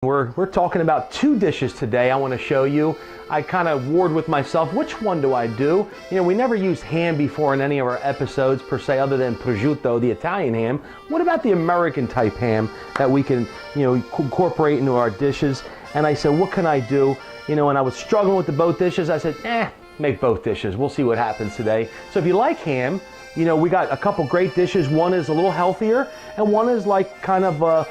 We're talking about two dishes today I want to show you. I kind of warred with myself, which one do I do? You know, we never used ham before in any of our episodes per se, other than prosciutto, the Italian ham. What about the American type ham that we can, incorporate into our dishes? And I said, what can I do? And I was struggling with the both dishes. I said, make both dishes. We'll see what happens today. So if you like ham, we got a couple great dishes. One is a little healthier, and one is like kind of a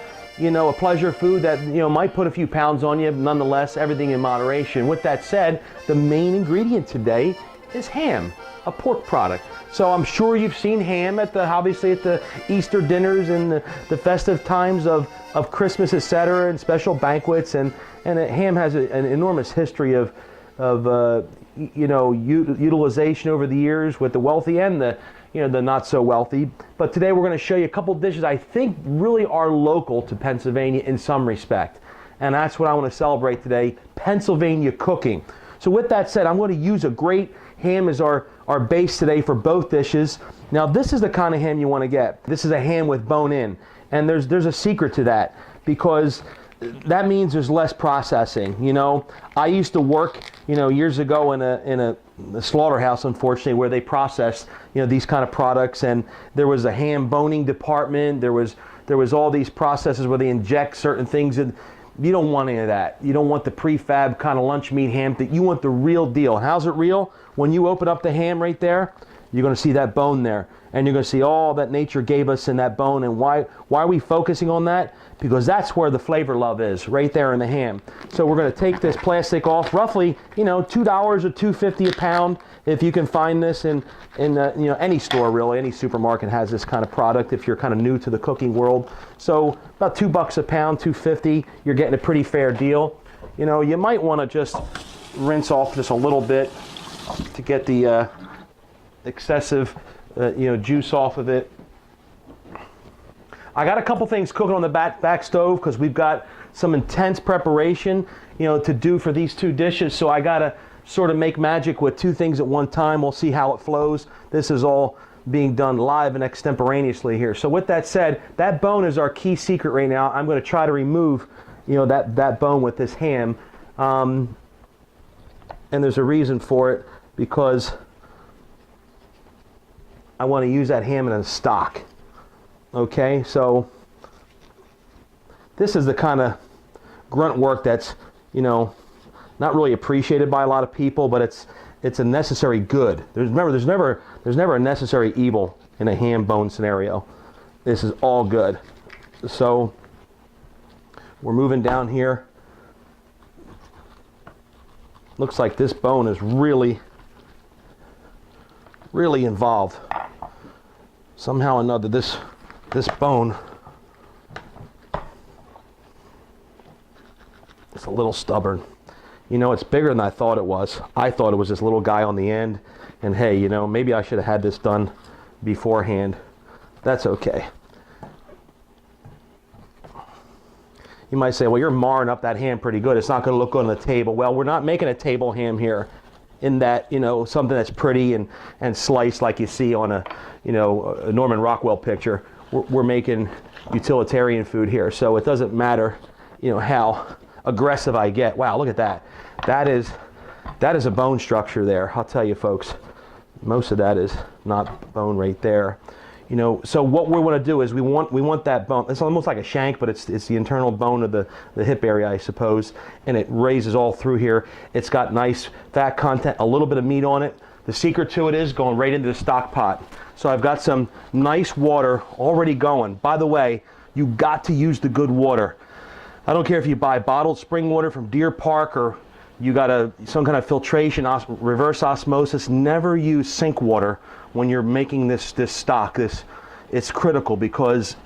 pleasure food that, might put a few pounds on you. Nonetheless, everything in moderation. With that said, the main ingredient today is ham, a pork product. So I'm sure you've seen ham obviously at the Easter dinners and the festive times of Christmas, etc., and special banquets. And ham has an enormous history of utilization over the years with the wealthy and the not so wealthy. But today we're going to show you a couple dishes I think really are local to Pennsylvania in some respect. And that's what I want to celebrate today, Pennsylvania cooking. So with that said, I'm going to use a great ham as our base today for both dishes. Now this is the kind of ham you want to get. This is a ham with bone in. And there's a secret to that, because that means there's less processing. I used to work, years ago in a slaughterhouse, unfortunately, where they processed, these kind of products, and there was a ham boning department. There was all these processes where they inject certain things, and you don't want any of that. You don't want the prefab kind of lunch meat ham. You want the real deal. And how's it real? When you open up the ham right there, you're going to see that bone there, and you're going to see all that nature gave us in that bone. And why are we focusing on that? Because that's where the flavor love is, right there in the ham. So we're going to take this plastic off, roughly, $2 or $2.50 a pound. If you can find this in any store, really, any supermarket has this kind of product if you're kind of new to the cooking world. So about $2 a pound, $2.50. You're getting a pretty fair deal. You might want to just rinse off just a little bit to get the excessive juice off of it. I got a couple things cooking on the back stove because we've got some intense preparation to do for these two dishes. So I got to sort of make magic with two things at one time. We'll see how it flows. This is all being done live and extemporaneously here. So with that said, that bone is our key secret right now. I'm going to try to remove that bone with this ham, and there's a reason for it, because I want to use that ham in a stock. Okay, so this is the kind of grunt work that's, not really appreciated by a lot of people, but it's a necessary good. There's never a necessary evil in a ham bone scenario. This is all good. So we're moving down here. Looks like this bone is really involved. Somehow or another, this bone is a little stubborn. It's bigger than I thought it was. I thought it was this little guy on the end, and hey, maybe I should have had this done beforehand. That's okay. You might say, well, you're marring up that ham pretty good. It's not going to look good on the table. Well, we're not making a table ham here in that, something that's pretty and sliced like you see on a Norman Rockwell picture. We're making utilitarian food here, so it doesn't matter, how aggressive I get. Wow, look at that. That is a bone structure there. I'll tell you, folks, most of that is not bone right there. So what we want to do is we want that bone. It's almost like a shank, but it's the internal bone of the hip area, I suppose, and it raises all through here. It's got nice fat content, a little bit of meat on it. The secret to it is going right into the stock pot. So I've got some nice water already going. By the way, you got to use the good water. I don't care if you buy bottled spring water from Deer Park or you got some kind of filtration, reverse osmosis. Never use sink water when you're making this stock. It's critical, because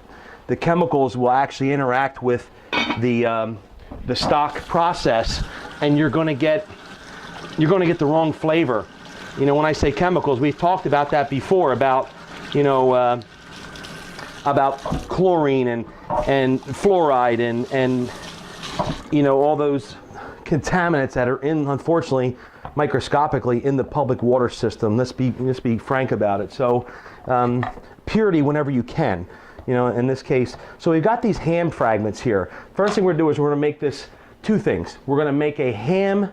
the chemicals will actually interact with the stock process, and you're going to get the wrong flavor. When I say chemicals, we've talked about that before, about chlorine and fluoride and all those contaminants that are unfortunately, microscopically in the public water system. Let's be frank about it. So purity whenever you can. you know, in this case. So we've got these ham fragments here. First thing we're gonna do is we're gonna make this two things. We're gonna make a ham,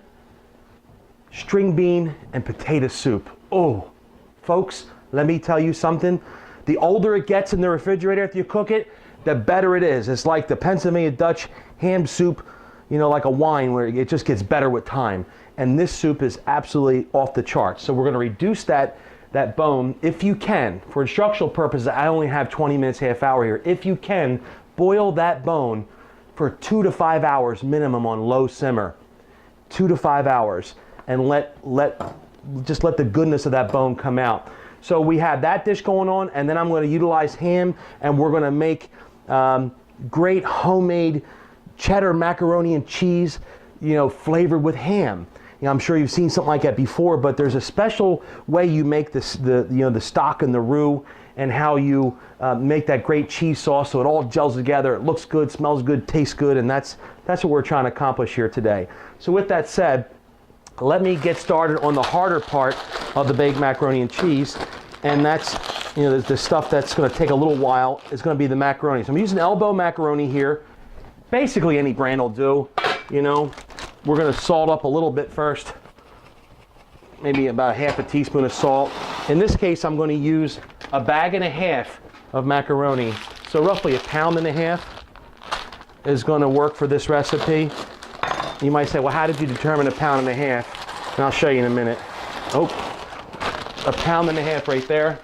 string bean, and potato soup. Oh, folks, let me tell you something. The older it gets in the refrigerator after you cook it, the better it is. It's like the Pennsylvania Dutch ham soup, you know, like a wine where it just gets better with time. And this soup is absolutely off the charts. So we're gonna reduce that bone, if you can. For instructional purposes, I only have 20 minutes, half hour here. If you can, boil that bone for 2 to 5 hours minimum on low simmer. 2 to 5 hours. And just let the goodness of that bone come out. So we have that dish going on, and then I'm going to utilize ham, and we're going to make great homemade cheddar macaroni and cheese, you know, flavored with ham. You know, I'm sure you've seen something like that before, but there's a special way you make this, the stock and the roux, and how you make that great cheese sauce so it all gels together. It looks good, smells good, tastes good, and that's what we're trying to accomplish here today. So with that said, let me get started on the harder part of the baked macaroni and cheese, and that's, you know, the stuff that's going to take a little while is going to be the macaroni. So I'm using elbow macaroni here. Basically any brand will do, you know. We're going to salt up a little bit first, maybe about half a teaspoon of salt. In this case, I'm going to use a bag and a half of macaroni. So roughly 1.5 pounds is going to work for this recipe. You might say, well, how did you determine 1.5 pounds? And I'll show you in a minute. Oh, 1.5 pounds right there.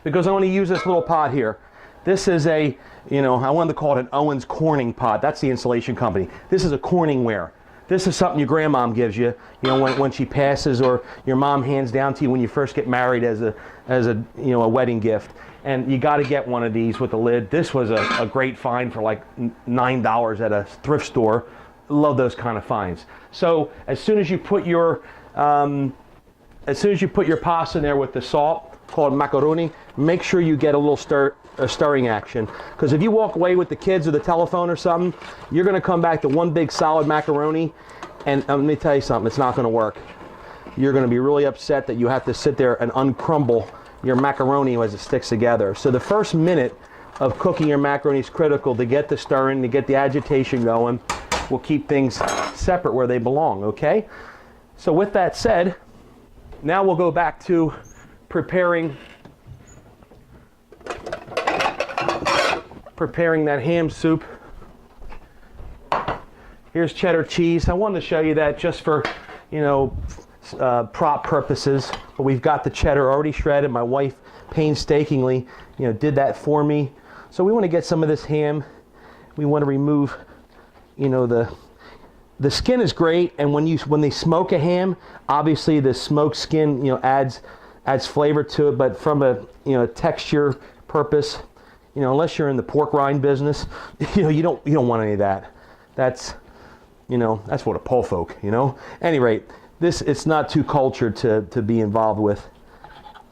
Because I want to use this little pot here. This is a, you know, I wanted to call it an Owens Corning pot. That's the insulation company. This is a Corningware. This is something your grandmom gives you, you know, when she passes, or your mom hands down to you when you first get married as a you know, a wedding gift. And you got to get one of these with a lid. This was a great find for like $9 at a thrift store. Love those kind of finds. So as soon as you put your pasta in there with the salt, called macaroni, make sure you get a little stirring action. Because if you walk away with the kids or the telephone or something, you're going to come back to one big solid macaroni, and let me tell you something, it's not going to work. You're going to be really upset that you have to sit there and uncrumble your macaroni as it sticks together. So the first minute of cooking your macaroni is critical to get the stirring, to get the agitation going. We'll keep things separate where they belong, okay? So with that said, now we'll go back to preparing that ham soup. Here's cheddar cheese. I wanted to show you that just for, you know, prop purposes. But we've got the cheddar already shredded. My wife painstakingly, you know, did that for me. So we want to get some of this ham. We want to remove, you know, the skin is great, and when they smoke a ham, obviously the smoked skin, you know, adds flavor to it. But from a, you know, texture purpose, you know, unless you're in the pork rind business, you know, you don't want any of that. That's, you know, that's for the poor folk, you know. At any rate, it's not too cultured to be involved with,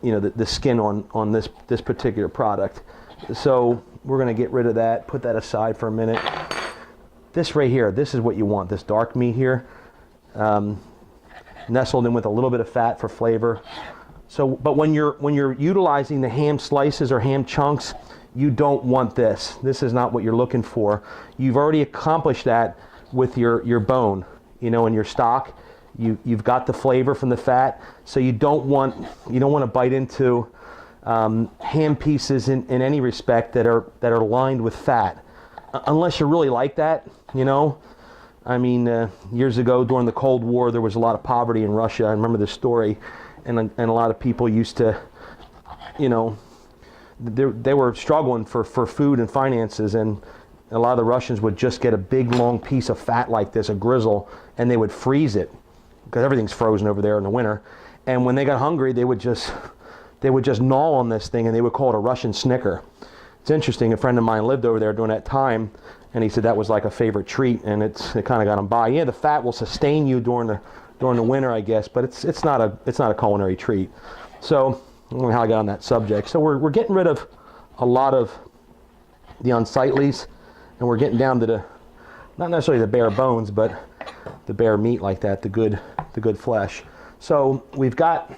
you know, the skin on this particular product. So we're going to get rid of that, put that aside for a minute. This right here, this is what you want, this dark meat here, nestled in with a little bit of fat for flavor. So, but when you're utilizing the ham slices or ham chunks, you don't want this. This is not what you're looking for. You've already accomplished that with your bone, you know, and your stock. You've got the flavor from the fat, so you don't want to bite into ham pieces in any respect that are lined with fat, unless you really like that, you know. I mean, years ago during the Cold War, there was a lot of poverty in Russia. I remember this story, and a lot of people used to, you know, they were struggling for food and finances, and a lot of the Russians would just get a big long piece of fat like this, a grizzle, and they would freeze it, because everything's frozen over there in the winter. And when they got hungry, they would just gnaw on this thing, and they would call it a Russian Snicker. It's interesting, a friend of mine lived over there during that time, and he said that was like a favorite treat, and it kind of got him by. Yeah, the fat will sustain you during the winter, I guess, but it's not a culinary treat. So I don't know how I got on that subject. So we're getting rid of a lot of the unsightlies, and we're getting down to the, not necessarily the bare bones, but the bare meat like that, the good flesh. So we've got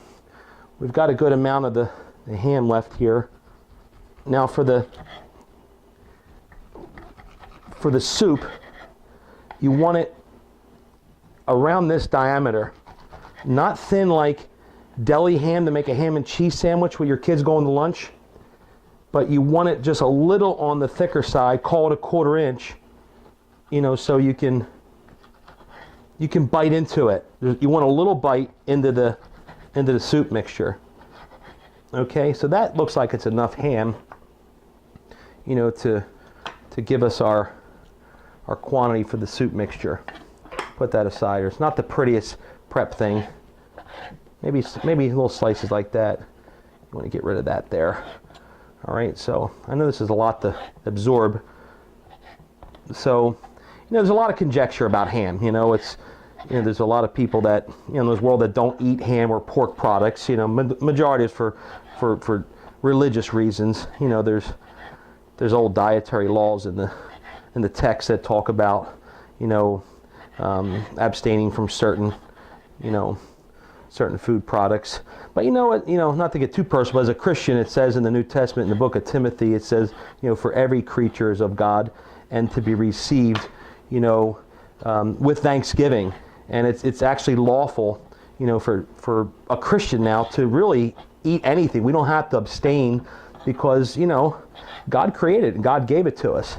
a good amount of the ham left here. Now for the soup, you want it around this diameter, not thin like deli ham to make a ham and cheese sandwich with your kids going to lunch, but you want it just a little on the thicker side, call it a 1/4 inch, you know, so you can bite into it. You want a little bite into the soup mixture. Okay, so that looks like it's enough ham, you know, to give us our quantity for the soup mixture. Put that aside. It's not the prettiest prep thing. Maybe little slices like that. You want to get rid of that there. All right, so I know this is a lot to absorb. So, you know, there's a lot of conjecture about ham. You know, there's a lot of people that, you know, in this world that don't eat ham or pork products. You know, majority is for religious reasons. You know, there's old dietary laws in the text that talk about, you know, abstaining from certain food products. But you know what, you know, not to get too personal, as a Christian, it says in the New Testament, in the book of Timothy, it says, you know, for every creature is of God and to be received, you know, with thanksgiving. And it's actually lawful, you know, for a Christian now to really eat anything. We don't have to abstain because, you know, God created it and God gave it to us.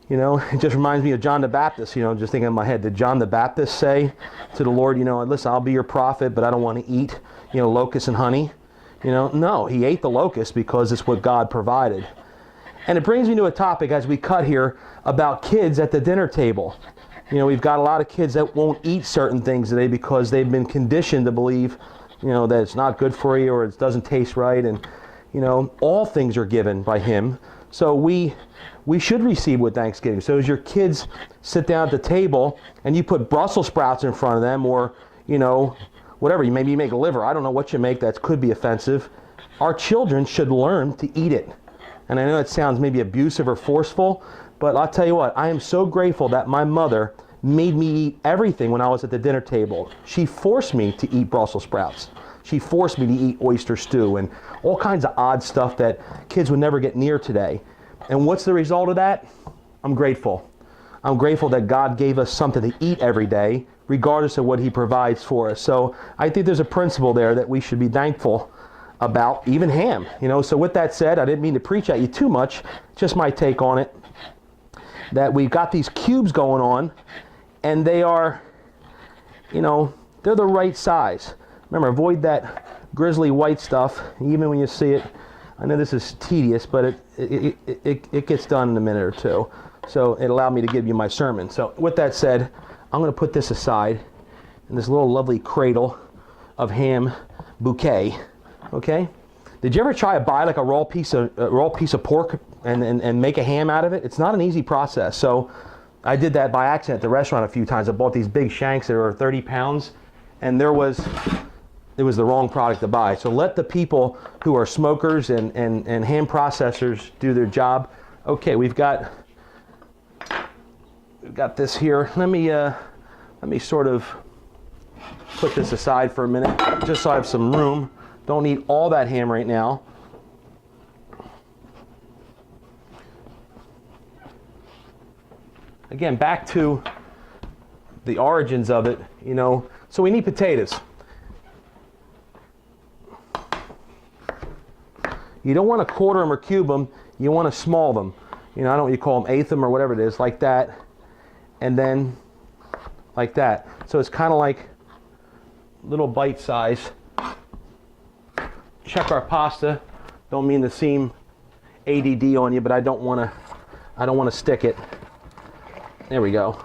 You know, it just reminds me of John the Baptist, you know, just thinking in my head, did John the Baptist say to the Lord, you know, listen, I'll be your prophet, but I don't want to eat, you know, locusts and honey? You know, no, he ate the locusts because it's what God provided. And it brings me to a topic as we cut here about kids at the dinner table. You know, we've got a lot of kids that won't eat certain things today because they've been conditioned to believe, you know, that it's not good for you or it doesn't taste right. And, you know, all things are given by him. So we should receive with thanksgiving. So as your kids sit down at the table and you put Brussels sprouts in front of them, or, you know, whatever, maybe you make a liver, I don't know what you make that could be offensive, our children should learn to eat it. And I know it sounds maybe abusive or forceful, but I'll tell you what, I am so grateful that my mother made me eat everything when I was at the dinner table. She forced me to eat Brussels sprouts. She forced me to eat oyster stew and all kinds of odd stuff that kids would never get near today. And what's the result of that? I'm grateful. I'm grateful that God gave us something to eat every day, regardless of what he provides for us. So I think there's a principle there that we should be thankful about, even ham. You know, so with that said, I didn't mean to preach at you too much, just my take on it, that we've got these cubes going on, and they are, you know, they're the right size. Remember, avoid that grizzly white stuff, even when you see it. I know this is tedious, but it gets done in a minute or two. So it allowed me to give you my sermon. So with that said, I'm going to put this aside in this little lovely cradle of ham bouquet. Okay? Did you ever try to buy like a raw piece of pork and make a ham out of it? It's not an easy process. So I did that by accident at the restaurant a few times. I bought these big shanks that were 30 pounds, and it was the wrong product to buy. So let the people who are smokers and ham processors do their job. Okay, we've got this here. Let me sort of put this aside for a minute, just so I have some room. Don't need all that ham right now. Again, back to the origins of it, you know. So we need potatoes. You don't want to quarter them or cube them. You want to small them. You know, I don't know what you call them, eighth them or whatever it is, like that. And then like that. So it's kind of like little bite size. Check our pasta. Don't mean to seem ADD on you, but I don't want to stick it. There we go.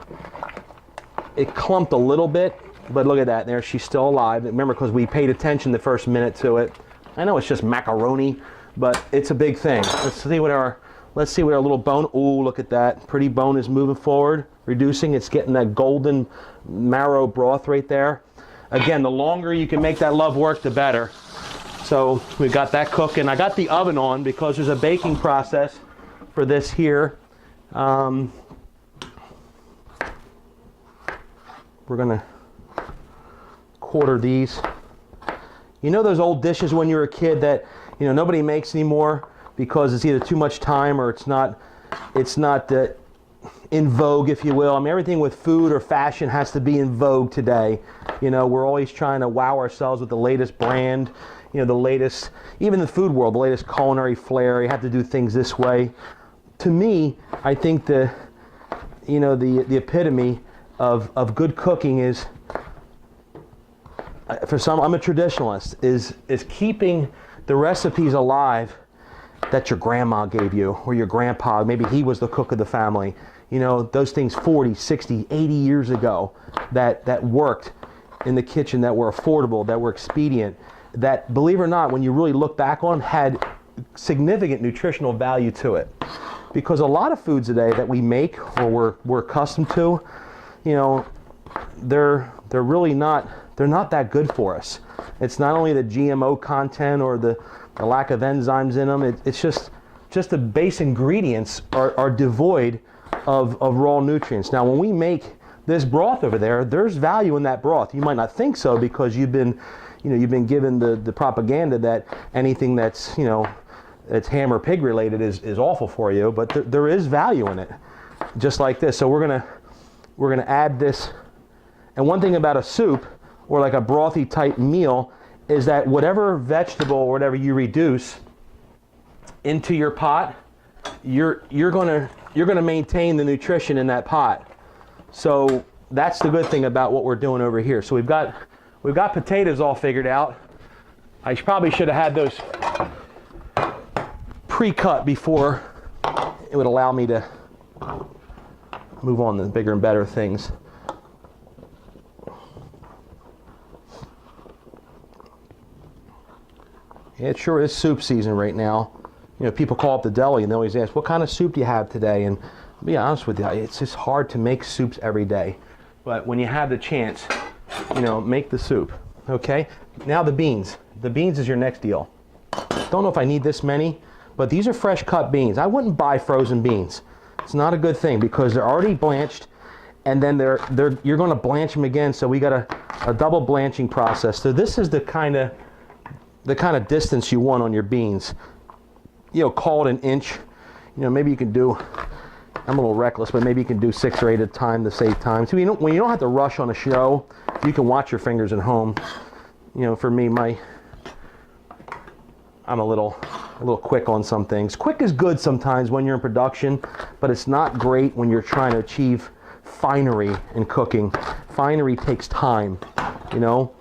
It clumped a little bit, but look at that. There, she's still alive. Remember, because we paid attention the first minute to it. I know it's just macaroni, but it's a big thing. Let's see what our little bone. Oh, look at that. Pretty bone is moving forward, reducing. It's getting that golden marrow broth right there. Again, the longer you can make that love work, the better. So we got that cooking. I got the oven on because there's a baking process for this here. We're gonna quarter these. You know those old dishes when you were a kid that, you know, nobody makes anymore, because it's either too much time or it's not in vogue, if you will. I mean, everything with food or fashion has to be in vogue today. You know, we're always trying to wow ourselves with the latest brand, you know, the latest, even in the food world, the latest culinary flair. You have to do things this way. To me, I think the epitome of good cooking is, for some, I'm a traditionalist, is keeping the recipes alive that your grandma gave you, or your grandpa. Maybe he was the cook of the family. You know, those things 40, 60, 80 years ago that worked in the kitchen, that were affordable, that were expedient, that, believe it or not, when you really look back on, had significant nutritional value to it. Because a lot of foods today that we make or we're accustomed to, you know, they're really not, they're not that good for us. It's not only the GMO content or the lack of enzymes in them, it's just the base ingredients are devoid of raw nutrients. Now, when we make this broth over there, there's value in that broth. You might not think so because you've been given the propaganda that anything that's, you know, it's ham or pig related is awful for you, but there is value in it, just like this. So we're gonna add this. And one thing about a soup or like a brothy type meal is that whatever vegetable or whatever you reduce into your pot, you're gonna maintain the nutrition in that pot. So that's the good thing about what we're doing over here. So we've got potatoes all figured out. I probably should have had those pre-cut before. It would allow me to move on to bigger and better things. Yeah, it sure is soup season right now. You know, people call up the deli and they always ask, what kind of soup do you have today? And to be honest with you, it's just hard to make soups every day. But when you have the chance, you know, make the soup. Okay? Now the beans. The beans is your next deal. Don't know if I need this many, but these are fresh cut beans. I wouldn't buy frozen beans. It's not a good thing because they're already blanched, and then you're going to blanch them again. So we got a double blanching process. So this is the kind of distance you want on your beans. You know, call it an inch. You know, maybe you can do, I'm a little reckless, but maybe you can do 6 or 8 at a time to save time. So when you don't have to rush on a show, you can watch your fingers at home. You know, for me, I'm a little quick on some things. Quick is good sometimes when you're in production, but it's not great when you're trying to achieve finery in cooking. Finery takes time, you know.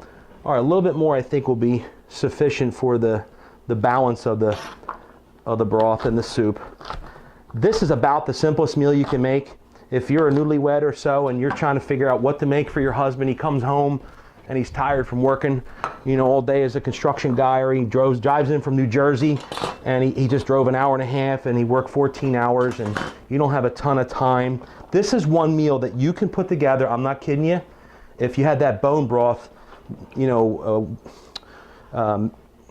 All right, a little bit more I think will be sufficient for the balance of the broth and the soup. This is about the simplest meal you can make. If you're a newlywed or so and you're trying to figure out what to make for your husband, he comes home and he's tired from working, you know, all day as a construction guy, or he drives in from New Jersey and he just drove an hour and a half and he worked 14 hours and you don't have a ton of time. This is one meal that you can put together. I'm not kidding you. If you had that bone broth, you know,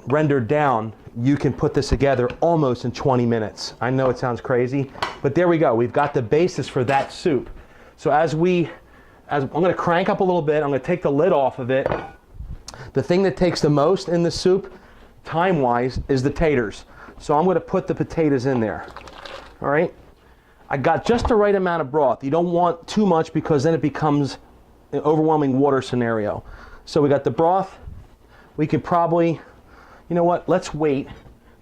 rendered down, you can put this together almost in 20 minutes. I know it sounds crazy, but there we go. We've got the basis for that soup. So as I'm going to crank up a little bit, I'm going to take the lid off of it. The thing that takes the most in the soup, time-wise, is the taters. So I'm going to put the potatoes in there. All right? I got just the right amount of broth. You don't want too much because then it becomes an overwhelming water scenario. So we got the broth. We could probably, you know what, let's wait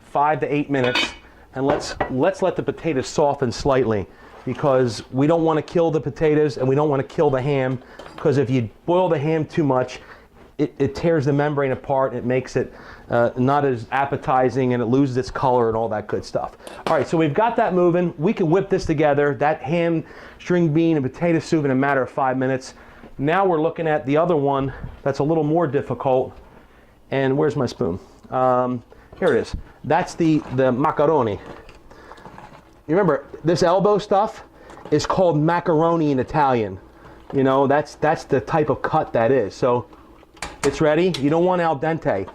5 to 8 minutes and let's let the potatoes soften slightly, because we don't want to kill the potatoes and we don't want to kill the ham, because if you boil the ham too much, it tears the membrane apart and it makes it not as appetizing and it loses its color and all that good stuff. All right, so we've got that moving. We can whip this together, that ham, string bean, and potato soup in a matter of 5 minutes. Now we're looking at the other one that's a little more difficult. And where's my spoon? Here it is. That's the macaroni. You remember, this elbow stuff is called macaroni in Italian. You know, that's the type of cut that is. So it's ready. You don't want al dente.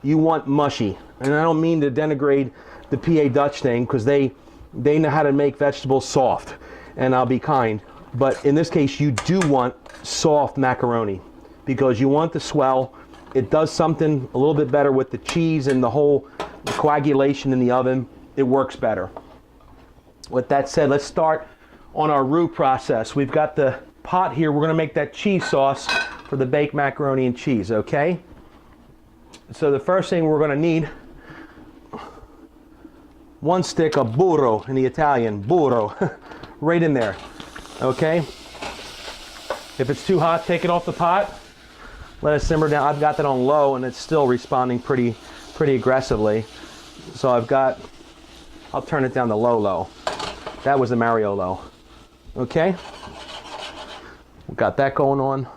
You want mushy. And I don't mean to denigrate the PA Dutch thing, because they know how to make vegetables soft. And I'll be kind. But in this case, you do want soft macaroni, because you want the swell. It does something a little bit better with the cheese and the whole coagulation in the oven. it works better. With that said, let's start on our roux process. We've got the pot here. We're going to make that cheese sauce for the baked macaroni and cheese, okay? So the first thing we're going to need, 1 stick of burro in the Italian, burro, right in there, okay? If it's too hot, take it off the pot. Let it simmer down. I've got that on low and it's still responding pretty aggressively. So I'll turn it down to low. That was the Mario low. Okay? We've got that going on.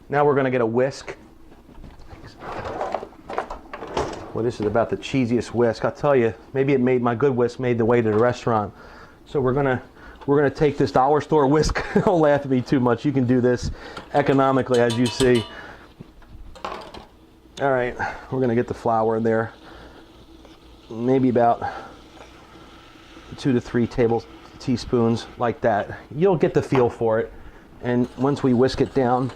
Now we're going to get a whisk. Well, this is about the cheesiest whisk. I'll tell you, maybe my good whisk made the way to the restaurant. So we're gonna take this dollar store whisk. Don't laugh at me too much. You can do this economically, as you see. All right, we're gonna get the flour in there. Maybe about 2 to 3 teaspoons, like that. You'll get the feel for it. And once we whisk it down,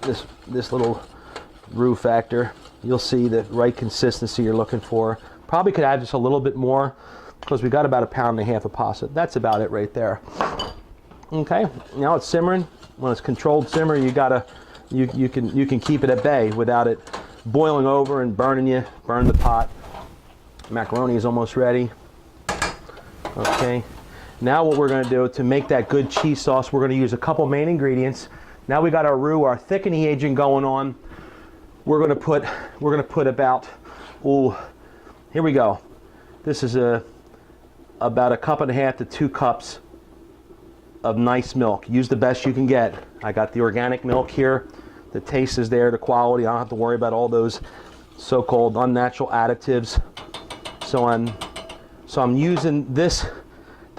this little roux factor, you'll see the right consistency you're looking for. Probably could add just a little bit more because we got about 1.5 pounds of pasta. That's about it right there. Okay, now it's simmering. When it's controlled simmer, you can keep it at bay without it boiling over and burn the pot. Macaroni is almost ready. Okay, now what we're going to do to make that good cheese sauce, we're going to use a couple main ingredients. Now we got our roux, our thickening agent going on. We're going to put about, here we go. This is about 1.5 cups to 2 cups of nice milk. Use the best you can get. I got the organic milk here. The taste is there, the quality. I don't have to worry about all those so-called unnatural additives. So I'm using this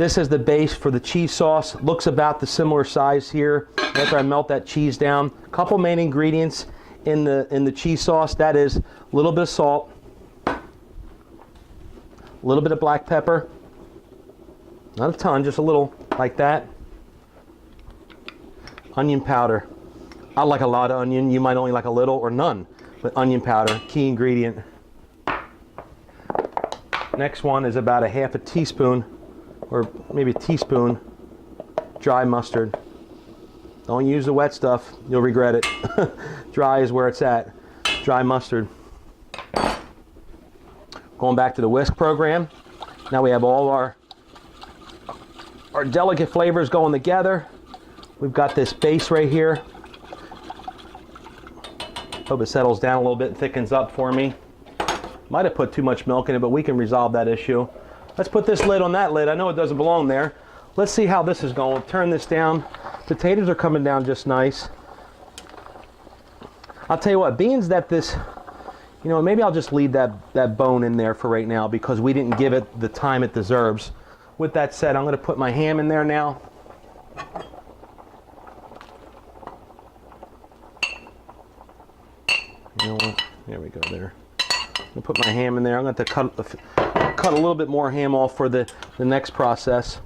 as the base for the cheese sauce. Looks about the similar size here. After I melt that cheese down, a couple main ingredients in the cheese sauce. That is a little bit of salt, a little bit of black pepper, not a ton, just a little, like that. Onion powder. I like a lot of onion. You might only like a little or none, but onion powder, key ingredient. Next one is about 1/2 teaspoon, or maybe a teaspoon, dry mustard. Don't use the wet stuff, you'll regret it. Dry is where it's at. Dry mustard. Going back to the whisk program. Now we have all our delicate flavors going together. We've got this base right here. Hope it settles down a little bit and thickens up for me. Might have put too much milk in it, but we can resolve that issue. Let's put this lid on that lid. I know it doesn't belong there. Let's see how this is going. Turn this down. Potatoes are coming down just nice. I'll tell you what, beans that this, maybe I'll just leave that bone in there for right now because we didn't give it the time it deserves. With that said, I'm going to put my ham in there now. There we go there. I'm going to put my ham in there. I'm going to have to cut a little bit more ham off for the next process.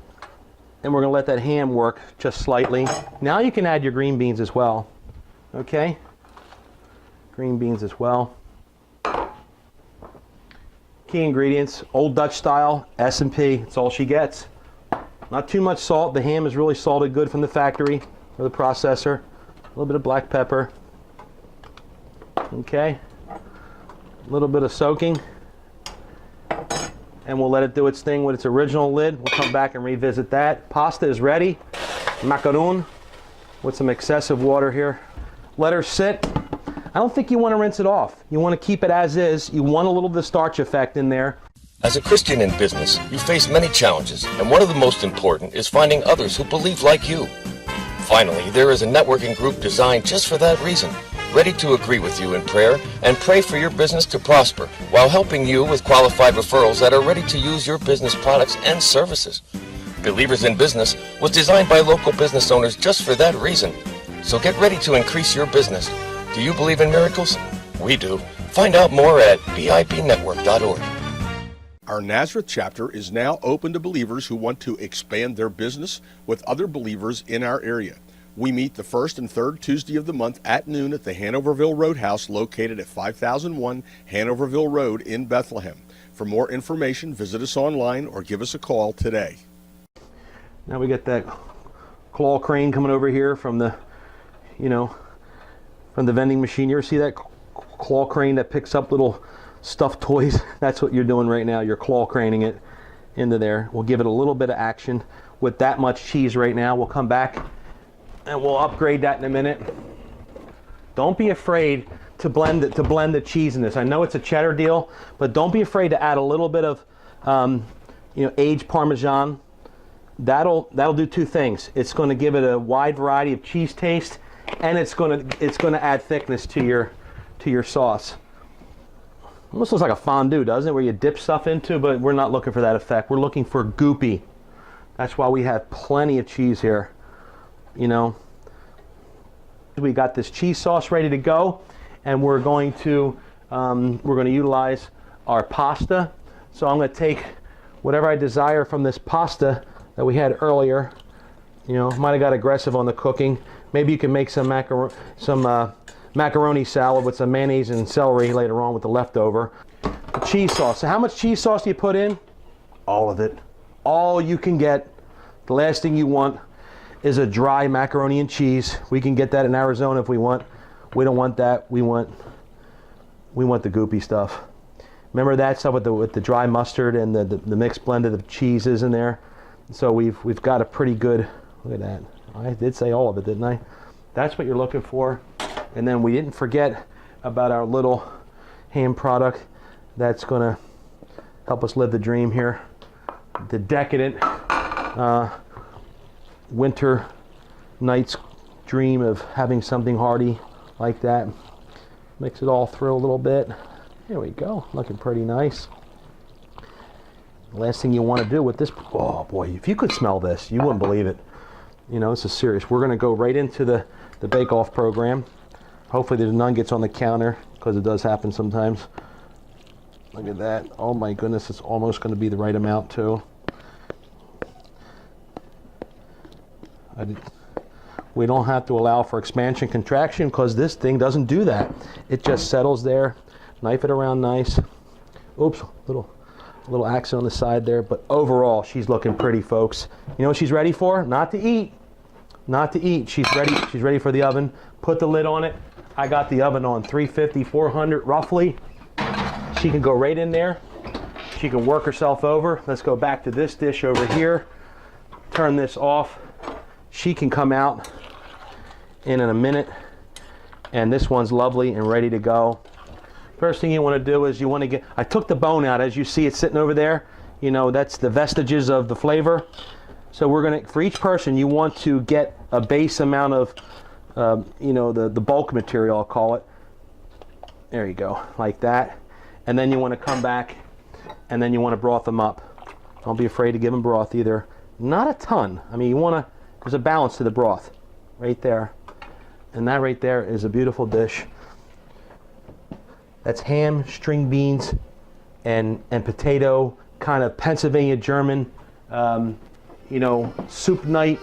And we're going to let that ham work just slightly. Now you can add your green beans as well. Okay? Green beans as well. Key ingredients, Old Dutch style, S&P. It's all she gets. Not too much salt. The ham is really salted good from the factory or the processor. A little bit of black pepper. Okay? A little bit of soaking. And we'll let it do its thing with its original lid. We'll come back and revisit that. Pasta is ready. Macaron with some excessive water here. Let her sit. I don't think you want to rinse it off. You want to keep it as is. You want a little of the starch effect in there. As a Christian in business, you face many challenges, and one of the most important is finding others who believe like you. Finally, there is a networking group designed just for that reason, ready to agree with you in prayer and pray for your business to prosper while helping you with qualified referrals that are ready to use your business products and services. Believers in Business was designed by local business owners just for that reason. So get ready to increase your business. Do you believe in miracles? We do. Find out more at bibnetwork.org. Our Nazareth chapter is now open to believers who want to expand their business with other believers in our area. We meet the first and third Tuesday of the month at noon at the Hanoverville Roadhouse located at 5001 Hanoverville Road in Bethlehem. For more information, visit us online or give us a call today. Now we got that claw crane coming over here from the, from the vending machine. You ever see that claw crane that picks up little stuffed toys? That's what you're doing right now. You're claw craning it into there. We'll give it a little bit of action with that much cheese right now. We'll come back and we'll upgrade that in a minute. Don't be afraid to blend the cheese in this. I know it's a cheddar deal, but don't be afraid to add a little bit of aged Parmesan. That'll do two things. It's going to give it a wide variety of cheese taste, and it's going to add thickness to your sauce. Almost looks like a fondue, doesn't it? Where you dip stuff into, but we're not looking for that effect. We're looking for goopy. That's why we have plenty of cheese here. We got this cheese sauce ready to go, and we're going to utilize our pasta. So I'm going to take whatever I desire from this pasta that we had earlier. Might have got aggressive on the cooking. Maybe you can make some macaroni salad with some mayonnaise and celery later on with the leftover. The cheese sauce. So how much cheese sauce do you put in? All of it. All you can get. The last thing you want is a dry macaroni and cheese. We can get that in Arizona if we want. We don't want that. We want the goopy stuff. Remember that stuff with the dry mustard and the mixed blend of the cheeses in there. So we've got a pretty good. Look at that. I did say all of it, didn't I? That's what you're looking for. And then we didn't forget about our little ham product that's going to help us live the dream here. The decadent winter night's dream of having something hearty like that. Mix it all through a little bit. There we go. Looking pretty nice. Last thing you want to do with this, oh boy, if you could smell this, you wouldn't believe it. This is serious. We're going to go right into the bake-off program. Hopefully the none gets on the counter, because it does happen sometimes. Look at that. Oh my goodness, it's almost going to be the right amount too. We don't have to allow for expansion contraction, because this thing doesn't do that. It just settles there. Knife it around nice. Oops, little accident on the side there, but overall she's looking pretty, folks. You know what she's ready for? Not to eat. Not to eat. She's ready for the oven. Put the lid on it. I got the oven on 350, 400 roughly. She can go right in there. She can work herself over. Let's go back to this dish over here. Turn this off. She can come out in a minute, and this one's lovely and ready to go. First thing you want to do is I took the bone out. As you see, it's sitting over there. That's the vestiges of the flavor. So for each person, you want to get a base amount of, the bulk material, I'll call it. There you go, like that. And then you want to come back, and then you want to broth them up. Don't be afraid to give them broth either. Not a ton. I mean, there's a balance to the broth right there. And that right there is a beautiful dish. That's ham, string beans, and potato, kind of Pennsylvania German, soup night,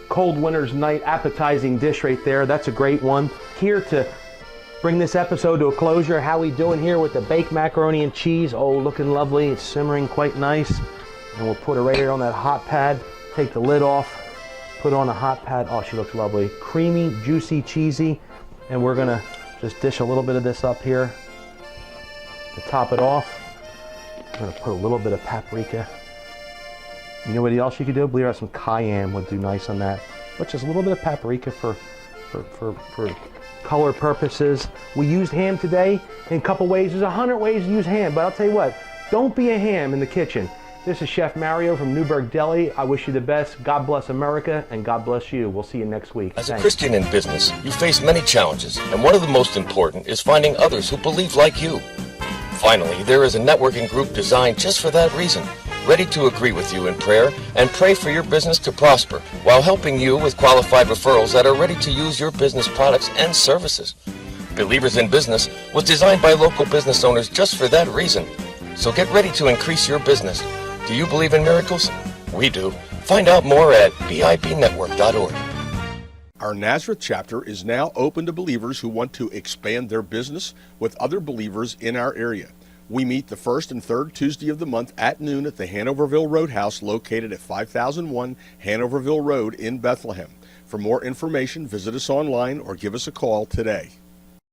cold winter's night appetizing dish right there. That's a great one. Here to bring this episode to a closure, how we doing here with the baked macaroni and cheese? Oh, looking lovely. It's simmering quite nice. And we'll put it right here on that hot pad. Take the lid off, put it on a hot pad. Oh, she looks lovely. Creamy, juicy, cheesy. And we're gonna just dish a little bit of this up here to top it off. I'm gonna put a little bit of paprika. You know what else you could do? I believe some cayenne would do nice on that. But just a little bit of paprika for color purposes. We used ham today in a couple ways. There's 100 ways to use ham, but I'll tell you what, don't be a ham in the kitchen. This is Chef Mario from Newburgh Deli. I wish you the best. God bless America, and God bless you. We'll see you next week. As Thanks. a Christian in business, you face many challenges, and one of the most important is finding others who believe like you. Finally, there is a networking group designed just for that reason, ready to agree with you in prayer and pray for your business to prosper, while helping you with qualified referrals that are ready to use your business products and services. Believers in Business was designed by local business owners just for that reason. So get ready to increase your business. Do you believe in miracles? We do. Find out more at bibnetwork.org. Our Nazareth chapter is now open to believers who want to expand their business with other believers in our area. We meet the first and third Tuesday of the month at noon at the Hanoverville Roadhouse located at 5001 Hanoverville Road in Bethlehem. For more information, visit us online or give us a call today.